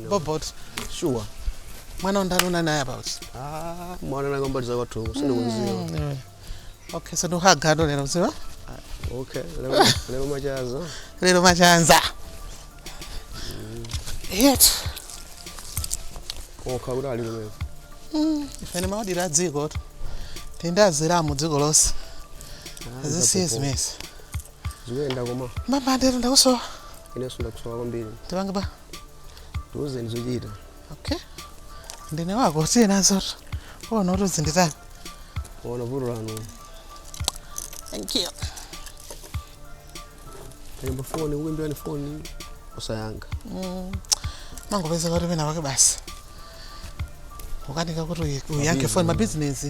Bobot. Sure. Mwana undaluna naye about. Mwana na ngomba za watu usende kunziwa. Okay, so ndohagado lero mziwa? Okay, lero majaza. Lero majanza. Yet. Kaura ali mwe. Ifene maudi la dziko. Tindazira mu dziko lose. This is mess. Zigenda koma. Mama ndero ndakuso. Ine sunda kusowa kwambiri. Tibanga ba. Tuze nizojita. Okay. Ndine wako tena zoto. Ona utozinditani. Ona vurano. Thank you. Kamba phone uwimbe ni phone usayanga. Mango bese kwati mina wake basi. Ukanika kuti uyanke phone ma business.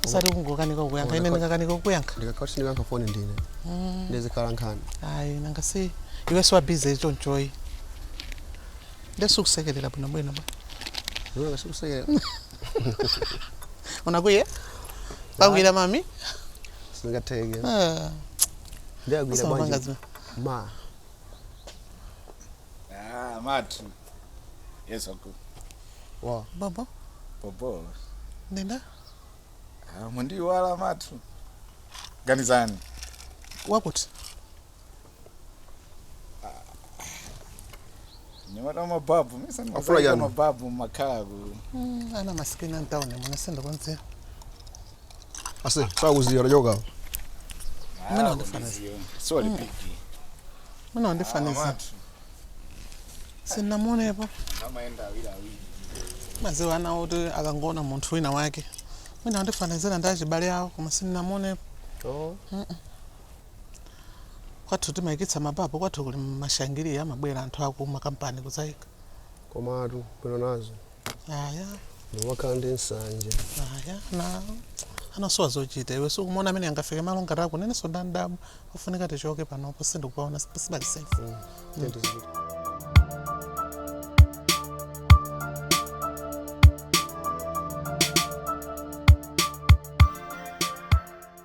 Usari kungokanika ukuyanka ine ndingakanika ukuyanka. Ndikakhathi ndinganka phone ndine. Ndezikhalankhana. Hayi nangasi iwe swa busy ntshontshoyi. Ndesukusekelela bona mwena ba. Yona ngasukusekela. Unakuye? Bakwila mami? Singatheke. Ndiyagwila manje. Ma. Mathu. Yes uncle. Wa. Baba? Bobo. Nenda? Mundi wala mathu. Ganizani. Wakuthi? Nyamata mababu, misa Afula jana. mababu makagu. Ana maskini ntaone mona senda kwanze. Ase, sakuzira joka. Mina ndifanisa. Sorry piki. Mina ndifanisa. Sinamuonepo. Amaenda wili. Maziwa ana uti akangona munthu wina wake. Mina ndifanizira ndachibale yawo koma sinamuonepo. Kwathu timaikitsa mababu kwathu kuli mashangiri amabwera anthu aku makampani kuzaika. Komatu peno nazo. Aya. Wakandi nsanje. Aya na anasowa zochita iwe sukumona amene angafike malo ngati ako nene sondandabu ofunika tichoke panopo sindikupaona sibali safe.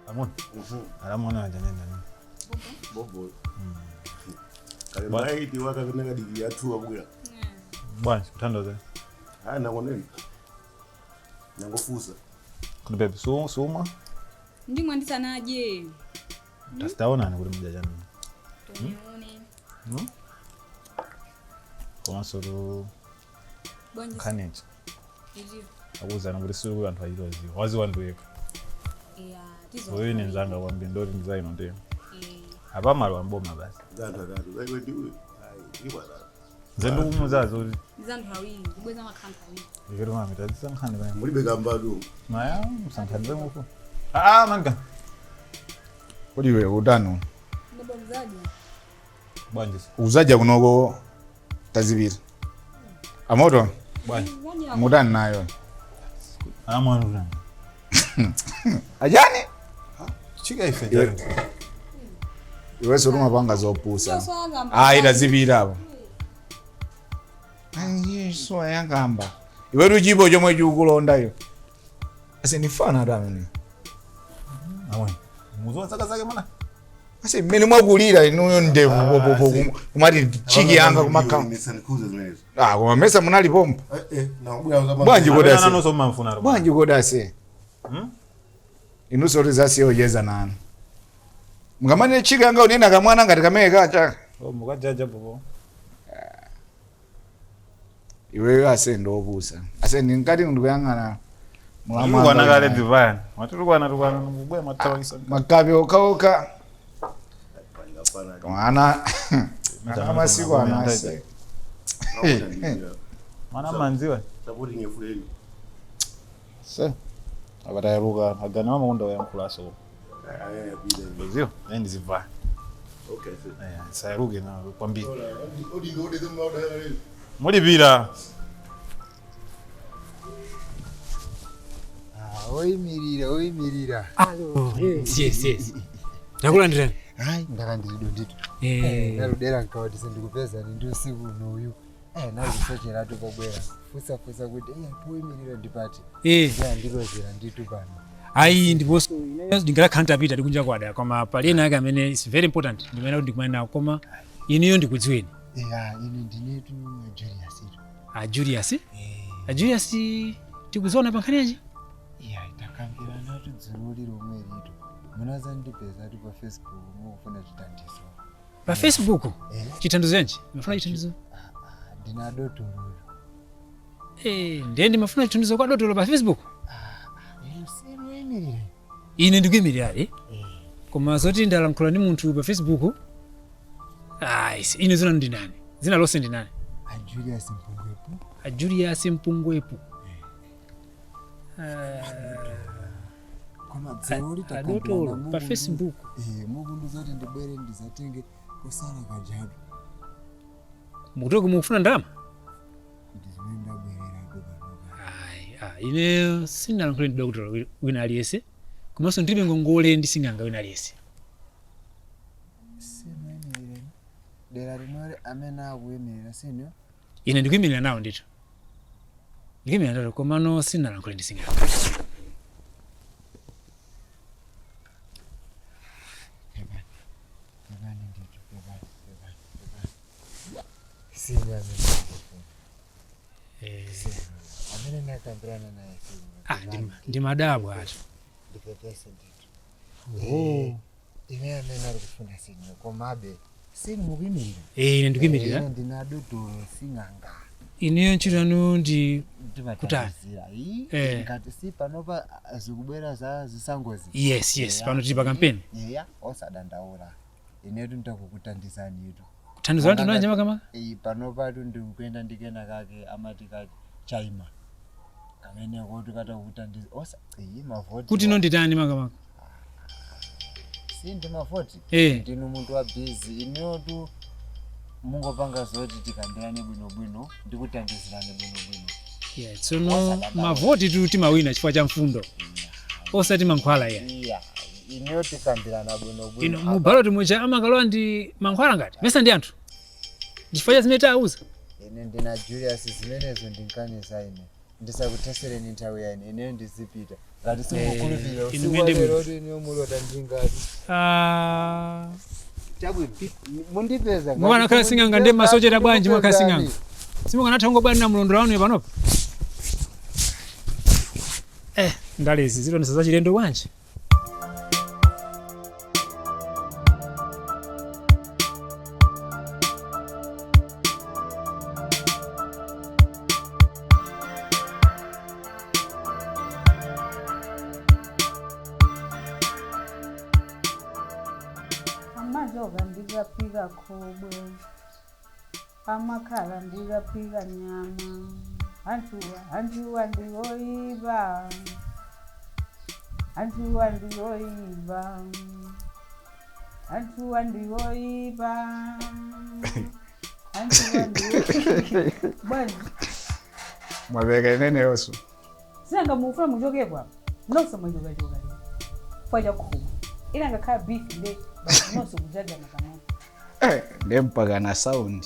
Amon. Alamona janena. Bobo. Kale ndi waka kunanga digi yatu abwera. Bwana, utandoze. Nakoneni. Nangofuza. Kuna bebe suma. Ndimwandisa naje. Tastaona ni kuli mjajana. Tonione. Kwa soro Bonje. Kanage. Ndio. Akuza na kuli suru anthu ayirozi. Wazi wandueka. Tizo. Wewe ni nzanga kwambi ndori ndizaino ndio. Abamalo amboma basi. Dada. Wewe ndiwe. Iwa dada. Zendu kumuzazo. Nzandu hawili, kubweza makhanda hawili. Ngero mami tazisankhani baya. Mulibe gambadu. Maya, msankhani zemufo. Manga. Kodi wewe utano. Ndabo mzaji. Bwanje. Uzaja kunoko tazibiri. Amoto. Bwanje. Mudani nayo. Amwana. Ajani? Chika ife. Iwe soruma panga zopusa. Tazibira abo. Yesu ayangamba. Iwe rujibo chomwe chikukulondayo. Ase nifana damene. Amwe. Muzonza kazake mana? Ase mmene mwakulira inuyo ndevu kumati chiki yanga kumakao. Koma mesa munali pompo. Bwanji kodase. Bwanji kodase. Inu sori zasiyo jeza nani. Mkamane chiki yanga unena kamwana ngati kameke kacha. Mukajaja bobo. Iwe ase ndobusa. Ase ninkati ndikuyangana mulama. Wana kale divine. Maturukwana ngubwe matawisa. Makabe okaoka. Ana masiku anase. Mana manziwa. Supporting your friend. Se. Abatayaruka agana mama kunda yankulaso. Bezio, ndi ziva. Okay. Sayaruke na kwambi. Odi zimauda hele. Mulibira. Oyimirira. Yes. Nakulandira. Hayi ndakandido ndito. Naludera nkawati sindikupeza ndi usiku unoyu. Nazisochera tupobwera. Fusa kuti poyimirira ndipati. Ndilozera nditu pano. Ayi ndiponso ineyo ndingakhala tapita ndikunja kwada koma pali ena ake amene is very important ndimene kuti ndikumane nawo koma ineyo ndikudziweni. Ya ine ndinetu Julius ito. Julius? Julius tikuziona pa nkhaniyachi? Ya itakambirana tudzululi lomwe lito. Munaza ndipeza tu pa Facebook mukufuna chithandizo. Pa Facebook? Chithandizo yanji? Mafuna chithandizo? Ndina dotolo. Ndiye ndimafuna chithandizo kwa dotolo pa Facebook? Ine ndikuyimirira koma zoti ndalankhula ndi munthu pa Facebook ine zina ndi nani? Zina lonse ndi nani? Julius Mpungwepo. Julius Mpungwepo. Koma dzoli takambirana pa Facebook. Mukundu zoti ndibwere ndizatenge kusala kajadu. Mukutoka mukufuna ndalama? Ndizimene ndabwerera doba. Ine sinalankhula ndi dokotolo wina aliyese komanso ndilibe ngongole ndi sing'anga wina aliyese. Simenire dera limwe amene akuyimirira sino? Ine ndikuyimirira nawo ndithu. Ndikuyimirira nawo komano sinalankhula ndi sing'anga. Amene nakambirana naye ndi madabu atu. ndipepese ndithu. Ine amene ali kufuna sino komabe sini mukuyimirira. Ine ndikuyimirira. Ndina dotolo sing'anga. Ineyo ntchito yanu ndi kutani? Ngati si panopa zikubwera za zisangozi. Yes, pano tili pa kampeni. Osadandaula. Inetu ndakukuthandizani itu. Thandizo lanu ndinanje makamaka? Panopa tu ndikuyenda ndikena kake amati kake chaima. Kamene kuti kata kukuthandiza. Mavoti. Kuti ino nditani makamaka? Si ndi mavoti. Ndinu munthu wa busy. Inetu mungopanga zoti tikambirane bwinobwino ndikuthandizirane bwinobwino. Tsono mavoti tu timawina chifukwa cha mfundo. Osati mankhwala ya. Ineyo tikambirana bwinobwino. Ino mubalo timucha amakalowa ndi mankhwala ngati? Mesa ndi anthu? Chifukwa cha zimene tauza? Ine ndina Julius zimenezo ndinkanisa ine. Ndisakuthesereni nthawi ya ine. Ineyo ndizipita. Ngati simukhulupirira usiku ineyo mulota ndingati. Mundipeza. Mwana kala sing'anga ndi masochera bwanji mwaka sing'anga. Simukanatha ngobwani na mlondola wanu panopa. Ndalezi zilonesa za chilendo bwanji. Amajoga ndigapiga kobwe. Amakhala ndigapiga nyama. Antuwa ndiyoiba. Antuwa ndiyoiba. Antuwa ndiyoiba. Antuwa ndiyoiba. Bwana. Mwabeka nene yosu. Sanga mufuna mujoge kwa. Noso mujoga joga. Kwaja kukhuma. Ila ngakhala beef le basi noso kujaga nakama. Ndempaka na sound.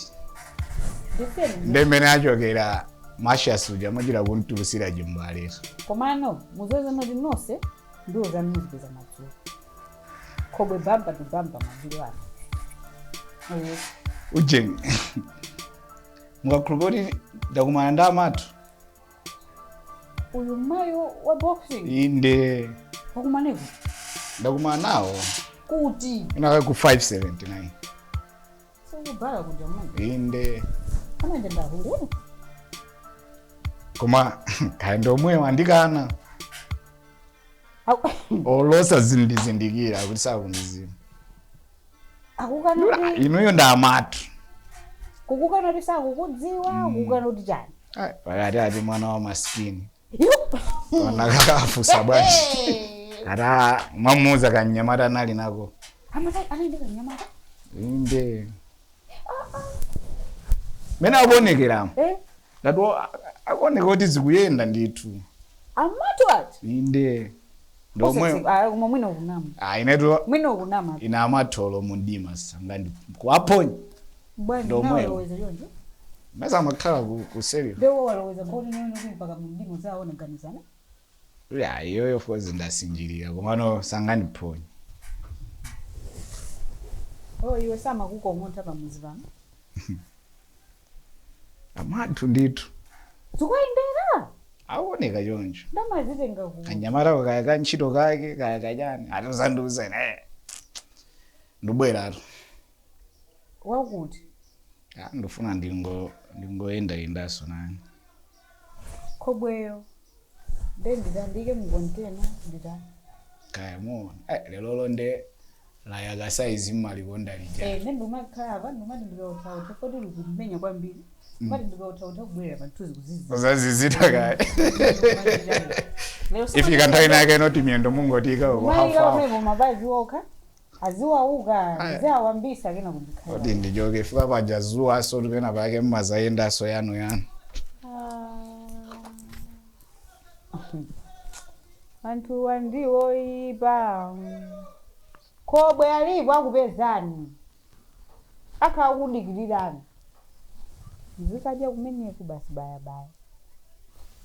Ndemene achokera mashasuja majira kuntulusira jimbalero. Komano muzoza mali nose ndo zanuzibeza matsu. Kobwe bamba du bamba mabili wana. Ujeng. Mwakulubori ndakumana ndamatu. Uyu mayo wa boxing. Inde. Wakumanevu. Ndakumana nao. Kuti. Inaka ku 579. Sasa bara kuja mungu. Inde. Kama ndenda huru. Koma kaendo mwe wandikana. Olosa zindizindikira kuti sakundizimu. Akukana kuti inoyo ndamatu. Kukukana kuti sakukudziwa, kukukana kuti chani. Pakati ati mwana wa maskini. Wanakafusa bwanji. Kata mwamuza kanyamata nali nako. Anaende kanyamata? Inde. Mena abonekera. Ngati akoneka kuti zikuyenda ndithu. Amatu ati? Inde. Ndomwe mwino kunama. Ineto mwino kunama. Ina amatholo mundima sangandi kuaponya. Bwana naweza yonje. Meza makhala ku serio. Ndio waloweza mboni nini mpaka mundima zaona kanisana. Ya iyoyo fozi ndasinjirira komano sangandiphonye. Oh, iwe sama kukomota pamuzi pano. Amanthu ndithu. Zikuendera. Aoneka choncho. Ndamazitenga ku. Kanyamara kaya kantchito kake kaya kachani atozanduza ndubwera ato. Wakuti? Ndofuna ndingoenda nani. Kobweyo. Ndandike mukontena nditani. Kaya muona. Lelo londe la yaga size mali kondalija. Nendomakhala ndimati ndikautauta kodi likumenya kwambiri. Mati ndikautauta kubwera panthuzi kuzizi. Uzazizita kaya. Ifika nthawi nake noti miyendo mungotika uko hafa. Mwaiko mabazi woka. Aziwauka, azawambisa kena kundikhala. Odi ndijoke fika pajazuwa so tukena pake mmazayenda so yanu. Anthu wandiwo ipa. Kobwe alipo akupezani. Akakudikilirani. Zikaja kumenyeku basi baya.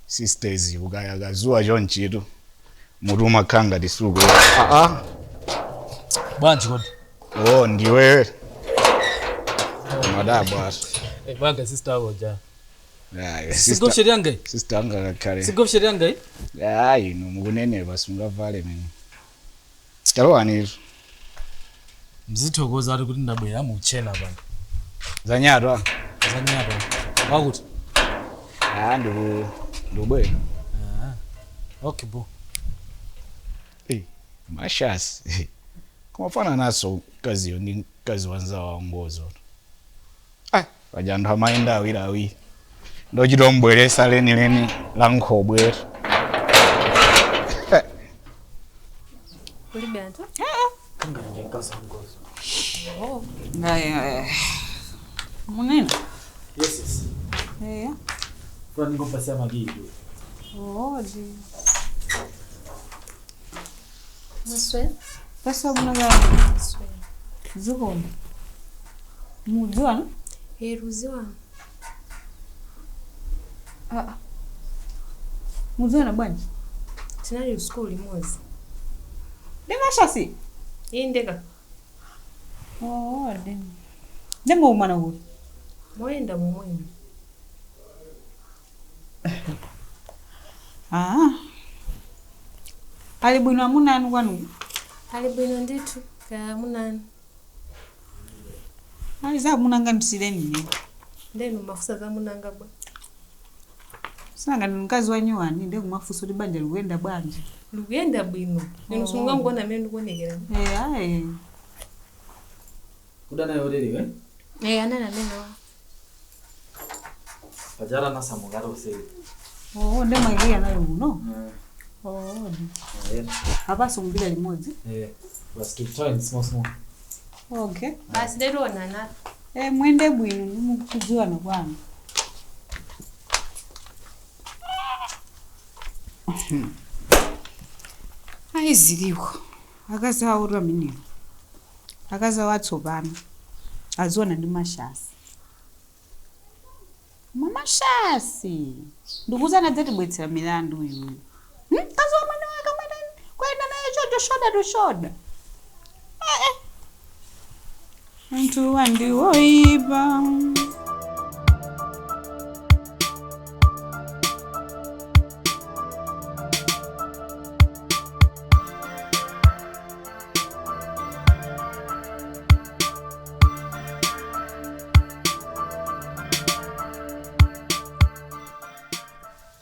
Sisters ukayakazuwa chonchito. Muruma kanga disuko. Bwanji kodi. Oh ndiwe. Madabwa. Banga sister woja. Yeah, sister. Sigo sister anga kale. Sigo sherianga? Yeah, mukunene basunga vale mimi. Sitalwani. Mzithokoza ari kuti ndabwera mu chena bana. Zanyatwa. Wakuti? Ndubwera. Okay bo. Mashasi. Kumafana naso kaziyo ni kazi wanzawa wangozo. Wajandu hamaenda awirawi. Ndochito mbweresa leni lankhobwera. Kuli bantu? Ngikasa ngozo. Oh. Ngaya. Munene? Yes. Kwani ngompasa magido. Di. Muswe? Pesa munaga. Muswe. Zukombe. Mudziwa no? Ruziwa. Mudziwa na bwanji? Tinali school imozi. Ndingashasi? Indeka. Di. Ndemo umana kuti? Moenda mumwene. Ali bwino amunani kwanu? Ali bwino ndithu ka amunani. Ali za munanga ndisileni. Ndenu mafusa za munanga bwa. Sanga ni mkazi wa nyuwani nde kumafuso li banja luenda bwanje. Luenda bwino. Nino sunga ngona mendo konekera. Kudana yorere anana meno. Pajara na samugaro sele. Nde magia nayo uno. Hapa sumbila limodzi. Was keep trying small. Okay. Basi lero nana. Mwende bwino nimukudziwa na bwana. Aiziliwa. Akaza aura miniro. Akaza watsopana. Azona ndi mashasi. Mamashasi. Ndikuzana dzati bwetsera milandu uyu. Kaza mwana wake mwana kwenda naye shoda. Mtu wandiwo iba.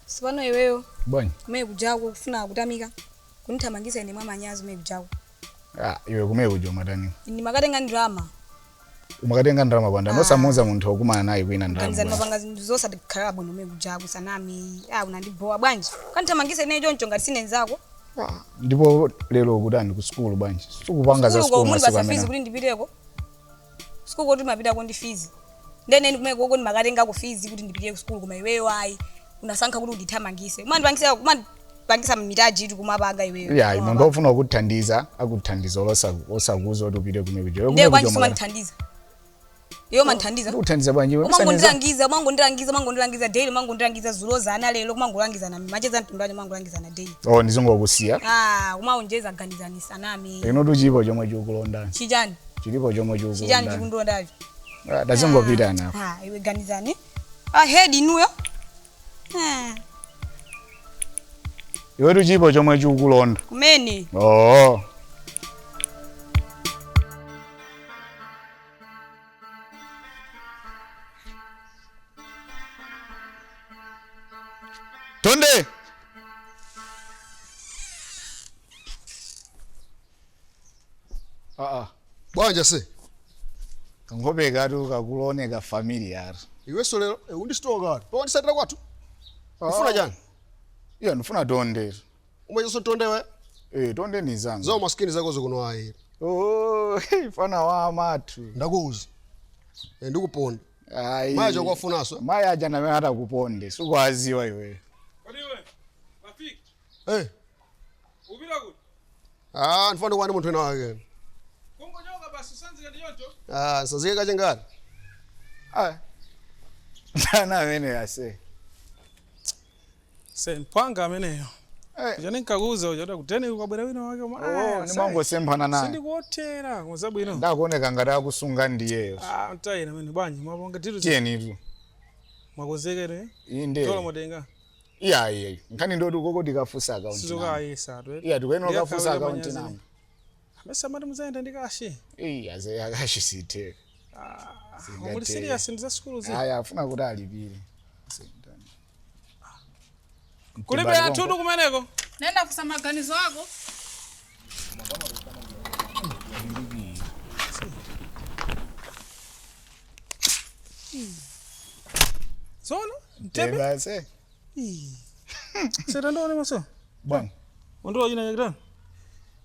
Sibano iweyo. Bwanyi. Kumekujaku kufuna kutamika. Kunithamangisa ine mama nyazi kumekujaku. Iwe kumekuja matani. Ni makatenga ndrama. Umakatenga ndrama kwanda nosamuza munthu okumana naye kwina ndrama. Kanzani mapanga zosa dikhala bwino kumekujaku sanami. Unandibowa bwanji. Kanithamangisa ine choncho ngati sine nzako. Ndipo lero kudani ku school bwanji. Sikupanga za school masiku amene. Fees kuti ndipiteko. School kuti mapita ko ndi fees. Ndene ndikumeko kuti makatenga ku fees kuti ndipite ku school koma iweyo ayi. Unasankha kuti undithamangise. Bangisa mitaji itu kumapanga iweyo. Yeah, muntu ofuna ukuthandiza, akuthandiza osakuza kuti upite kumekuja. Ndiye kwanjisoma ndithandiza. Iyo manthandiza. Uthandiza bwanji wewe. Umangondirangiza daily, umangondirangiza zulozana lelo kumangolangiza nami. Macheza ntundanye umangolangiza na daily. Oh nizongokusiya. Umaonjeza ganizanisa nami. Ino chipo chomwe chukulondani. Chijani? Chilipo chomwe chukulondani. Chijani chikundondavi. Dazingopita napo. Iwe ganizani. Head inuyo. Iwe chipo chomwe chukulonda. Kumeni. Oh. Tonde. Bwanja se. Ngobe gatu kakuloneka familiar. Iwe solero undisitoka. Pawandisatira kwatu. Ufuna jani? Iya nufuna tonde. Umejeso tonde we? Tonde ni zangu. Zao maskini zako zikuno ahiri. Fana wa amatu. Ndakuuza. Ndikuponda. Ai. Maya kwa funaso. Maya jana mimi hata kuponde. Sikuwaziwa iwe. Kodiwe. Rafiki. Ubira kuti. Ndifuna kwani muntu ena wake. Kungonyoka basi sanzika ndiyonto. Sanzika kachengati. Dana mene yase. Sempanga ameneyo. Jana nkakuza ujoda kuteni kwabwera wina wake. Ni mango sempana naye. Sindikuotera ngozabu ino. Ndakuoneka ngati akusunga ndiyeyo. Mtaina mene bwanji mabonga titu. Tieni tu. Mwakozekere. Inde. Tola modenga. Iya. Nkani ndo koko dikafusa account. Sizoka ayisa to. Iya tukweno kafusa account namba. Mesa mari muzaenda ndikashi. Aze akashi site. Muri serious ndiza school zi. Aya afuna kuti alipire. Kulibe atudu kumeneko. Nenda kusama maganizo yako. Zona? Tebe? Base. Sera ndo ni maso. Bwana. Ndo yina yakran.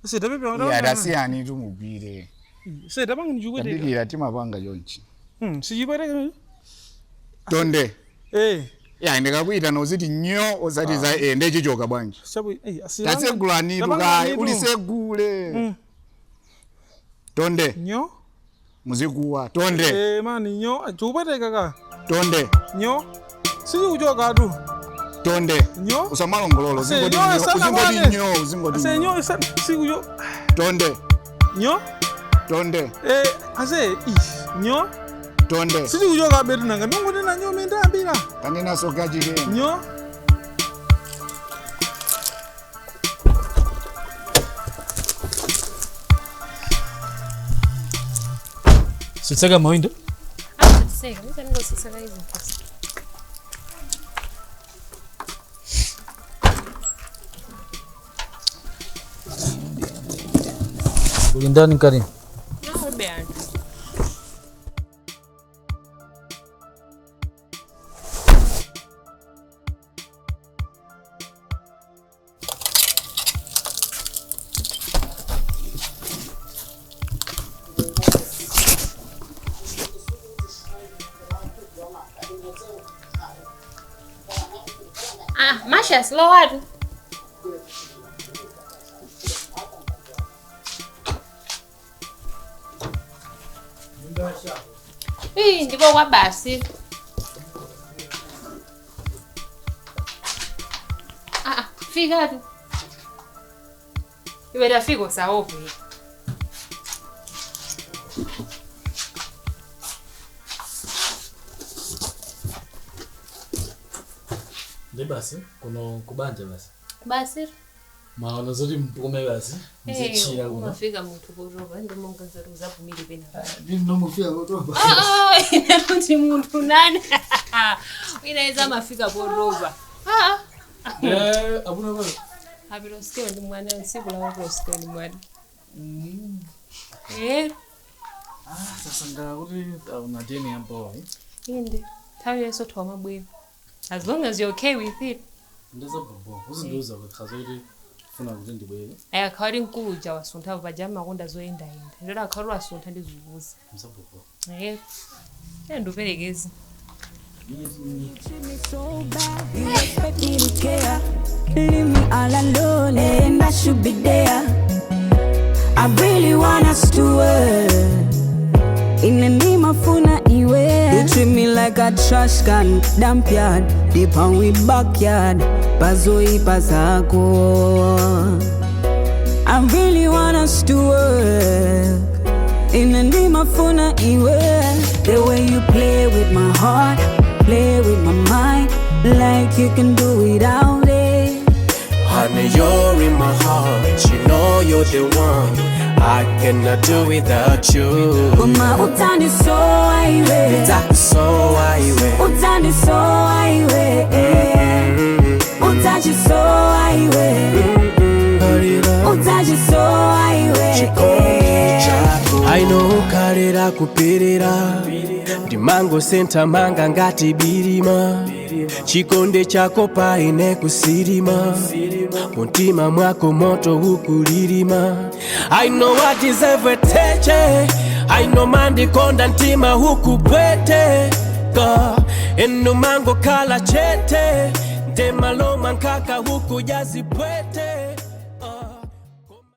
Sera bebe ndo. Ya dasiyani tumubire. Sera bangu njugwe de. Ndikira timapanga yonchi. Sijibare. Tonde. Ya ndikakuita noziti nyo ozati za ende chichoka bwanji. Sabu asiyanga. Tasegulani lukai ulisegule. Tonde. Nyo? Muzikuwa. Tonde. Mani nyo chubere kaka. Tonde. Nyo? Siji kuchoka tu. Tonde. Nyo? Usamalongololo zingodi nyo. Uzingodi nyo. Uzingodi nyo. Ase nyo siku yo. Tonde. Nyo? Tonde. Ase nyo? Tonde. Siji kuchoka betu nanga ndongode na nyo menda ambira. Kanina sokaji ke. Nyo? Sitsaga moindo? Sitsaga, ndio sitsaga hizo. Ulindani Karim. No, bad. Masha, slow hard. Ndiko kwa basi. Fika tu. Iwe rafiki sawa. Basi kuno kubanja basi. Basi. Maana zote mpume basi. Mzichira kuna. Unafika mtu kuroba ndio Mungu zaruza kumili bena. Mimi ndo mfia kuroba. Inakuti mtu nani? Inaweza mafika kuroba. Abuna bwana. Habilo sikio ndi mwana siku la wako sikio ndi mwana. Sasa ngakuti una deni hapo. Inde. Tawi yeso thoma bwe. As long as you're okay with it. Ndiza bobo. Uzinduza ukhazothi funa ukuthi ndibuyele. Ayakhawari nkuja wasuntha bajama konda zoenda enda. Ndela akhawari wasuntha ndizubuza. Msabobo. Nduperekezi. You expect me to care. Leave me all alone and I should be there. I really want us to work. In the name of Funa, You treat me like a trash can, dump yard, deep on we backyard, pazoi pasako. I really want us to work. In the name of funa iwe. The way you play with my heart, play with my mind, like you can do it all day. Honey, you're in my heart, you know you're the one I cannot do without you. Kuma utani so aiwe, utani so aiwe, utani so aiwe, utani so aiwe, utani so aiwe. I know karera kupirira Dimango senta manga ngati birima Chikonde chako paine kusirima Muntima mwako moto hukulirima I know I deserve a teche I know mandi konda ntima hukubwete Eno mango kala chete Ndemalo mankaka huku jazi pwete